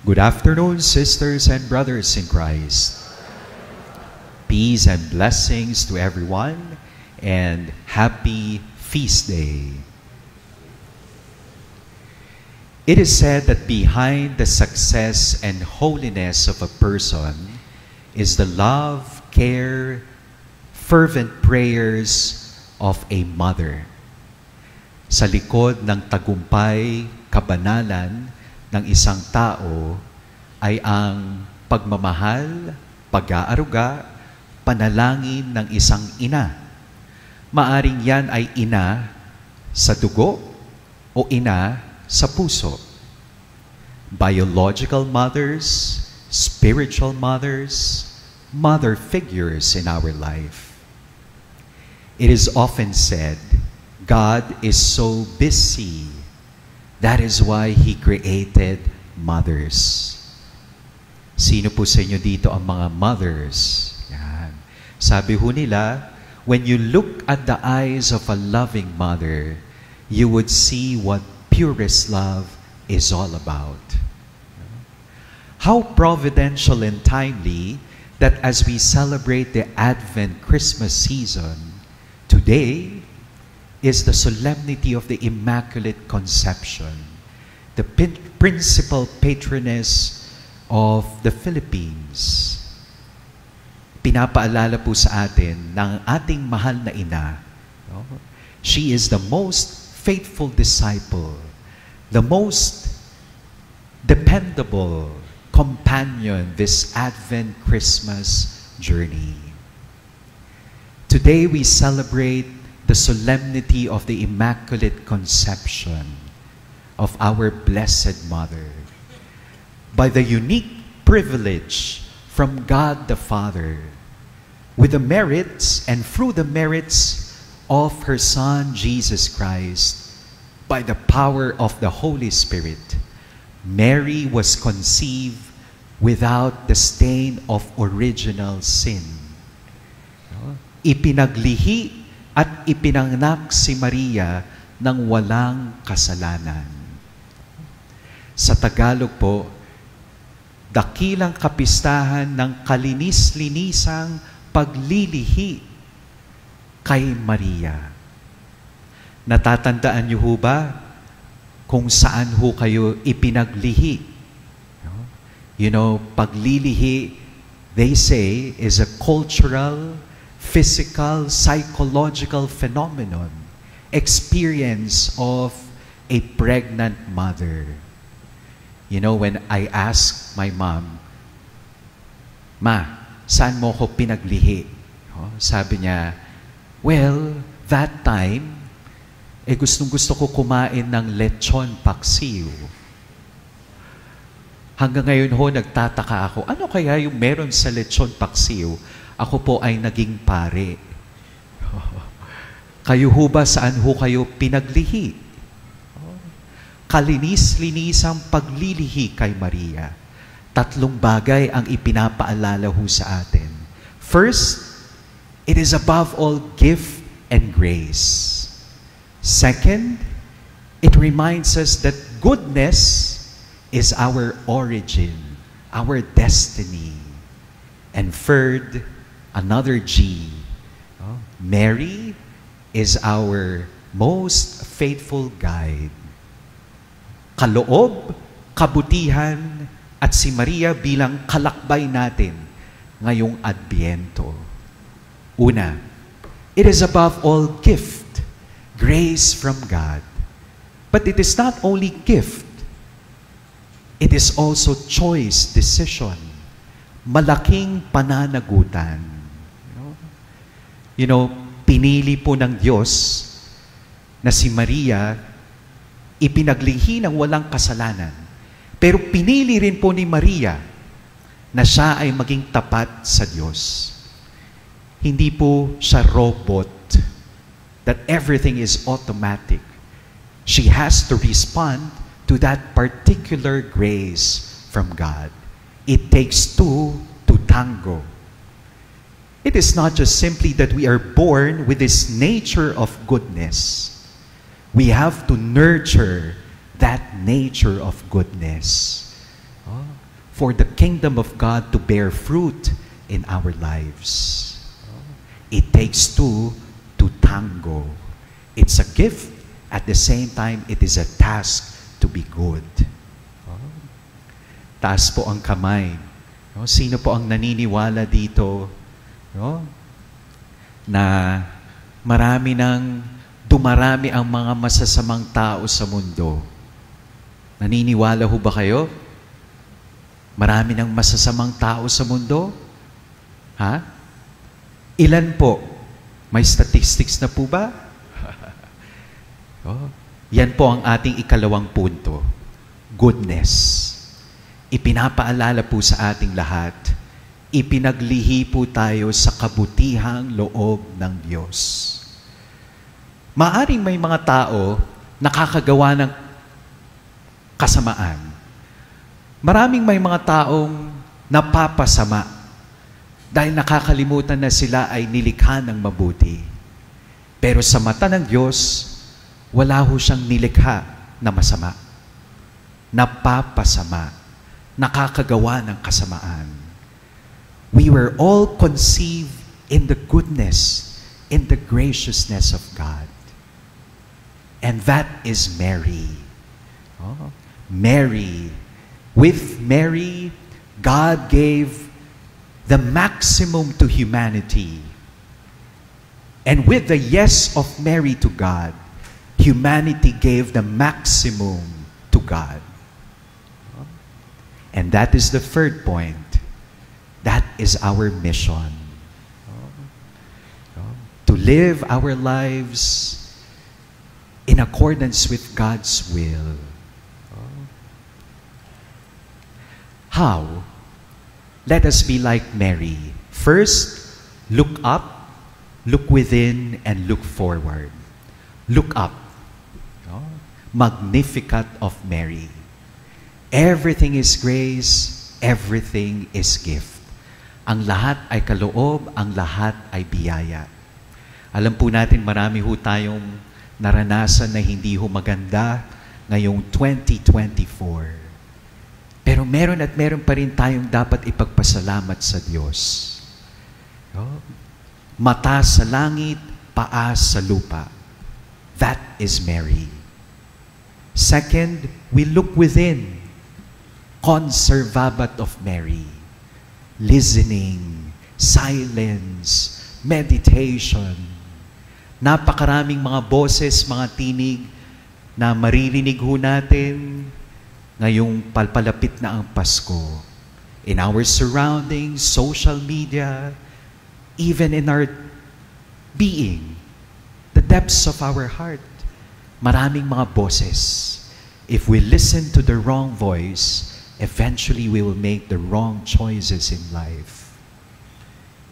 Good afternoon, sisters and brothers in Christ. Peace and blessings to everyone, and happy feast day. It is said that behind the success and holiness of a person is the love, care, fervent prayers of a mother. Sa likod ng tagumpay, kabanalan ng isang tao ay ang pagmamahal, pag-aaruga, panalangin ng isang ina. Maaring yan ay ina sa dugo o ina sa puso. Biological mothers, spiritual mothers, mother figures in our life. It is often said, God is so busy. That is why He created mothers. Sino po sa inyo dito ang mga mothers? Yan. Sabi ho nila, when you look at the eyes of a loving mother, you would see what purest love is all about. How providential and timely that as we celebrate the Advent Christmas season, today is the solemnity of the Immaculate Conception, the principal patroness of the Philippines. Pinapaalala po sa atin ng ating mahal na ina. No? She is the most faithful disciple, the most dependable companion this Advent Christmas journey. Today we celebrate the solemnity of the Immaculate Conception of our Blessed Mother. By the unique privilege from God the Father, with the merits and through the merits of her Son, Jesus Christ, by the power of the Holy Spirit, Mary was conceived without the stain of original sin. Ipinaglihi at ipinanganak si Maria ng walang kasalanan. Sa Tagalog po, dakilang kapistahan ng kalinis-linisang paglilihi kay Maria. Natatandaan niyo ho ba kung saan ho kayo ipinaglihi? You know, paglilihi, they say, is a cultural, physical, psychological phenomenon, experience of a pregnant mother. You know, when I ask my mom, Ma, saan mo ko pinaglihi? Sabi niya, well, that time, gustong-gusto ko kumain ng lechon paksiw. Hanggang ngayon ho, nagtataka ako, ano kaya yung meron sa lechon paksiw? Ako po ay naging pare. Kayo ho ba, saan ho kayo pinaglihi? Kalinis-linisang paglilihi kay Maria. Tatlong bagay ang ipinapaalala ho sa atin. First, it is above all gift and grace. Second, it reminds us that goodness is our origin, our destiny. And third, another G. Mary is our most faithful guide. Kaloob, kabutihan, at si Maria bilang kalakbay natin ngayong Adbyento. Una, it is above all gift, grace from God. But it is not only gift, it is also choice, decision, malaking pananagutan. You know, pinili po ng Diyos na si Maria ipinaglihi ng walang kasalanan. Pero pinili rin po ni Maria na siya ay maging tapat sa Diyos. Hindi po siya robot that everything is automatic. She has to respond to that particular grace from God. It takes two to tango. It is not just simply that we are born with this nature of goodness. We have to nurture that nature of goodness. For the kingdom of God to bear fruit in our lives. It takes two to tango. It's a gift. At the same time, it is a task to be good. Taas po ang kamay. Sino po ang naniniwala dito na dumarami ang mga masasamang tao sa mundo? Naniniwala ho ba kayo? Marami ng masasamang tao sa mundo? Ha? Ilan po? May statistics na po ba? Yan po ang ating ikalawang punto. Goodness. Ipinapaalala po sa ating lahat, ipinaglihi po tayo sa kabutihang loob ng Diyos. Maaring may mga tao nakakagawa ng kasamaan. Maraming may mga taong napapasama dahil nakakalimutan na sila ay nilikha ng mabuti. Pero sa mata ng Diyos, wala ho siyang nilikha na masama. Napapasama. Nakakagawa ng kasamaan. We were all conceived in the goodness, in the graciousness of God. And that is Mary. Mary. With Mary, God gave the maximum to humanity. And with the yes of Mary to God, humanity gave the maximum to God. And that is the third point. That is our mission. To live our lives in accordance with God's will. How? Let us be like Mary. First, look up, look within, and look forward. Look up. Magnificat of Mary. Everything is grace, everything is gift. Ang lahat ay kaloob, ang lahat ay biyaya. Alam po natin marami ho tayong naranasan na hindi ho maganda ngayong 2024. Pero meron at meron pa rin tayong dapat ipagpasalamat sa Diyos. Mata sa langit, paa sa lupa. That is Mary. Second, we look within. Conservabat of Mary. Listening, silence, meditation. Napakaraming mga boses, mga tinig na maririnig ho natin ngayong palpalapit na ang Pasko. In our surroundings, social media, even in our being, the depths of our heart, maraming mga boses. If we listen to the wrong voice, eventually we will make the wrong choices in life.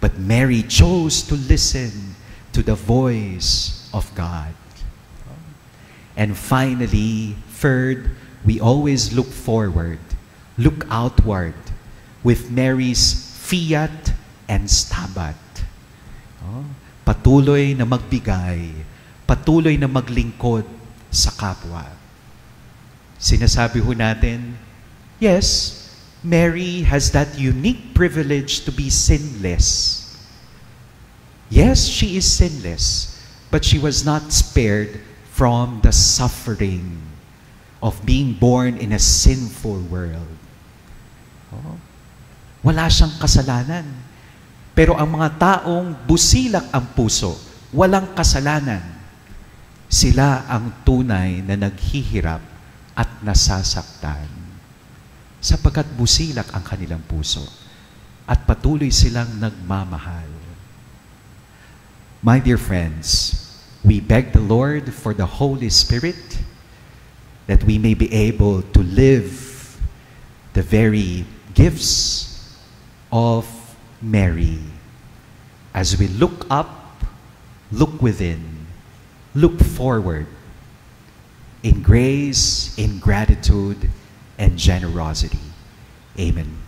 But Mary chose to listen to the voice of God. And finally, third, we always look forward, look outward with Mary's fiat and stabat. Patuloy na magbigay, patuloy na maglingkod sa kapwa. Sinasabi ho natin, yes, Mary has that unique privilege to be sinless. Yes, she is sinless, but she was not spared from the suffering of being born in a sinful world. Wala siyang kasalanan. Pero ang mga taong busilak ang puso, walang kasalanan, sila ang tunay na naghihirap at nasasaktan. Sapagkat busilak ang kanilang puso at patuloy silang nagmamahal. My dear friends, we beg the Lord for the Holy Spirit that we may be able to live the very gifts of Mary. As we look up, look within, look forward in grace, in gratitude, and generosity. Amen.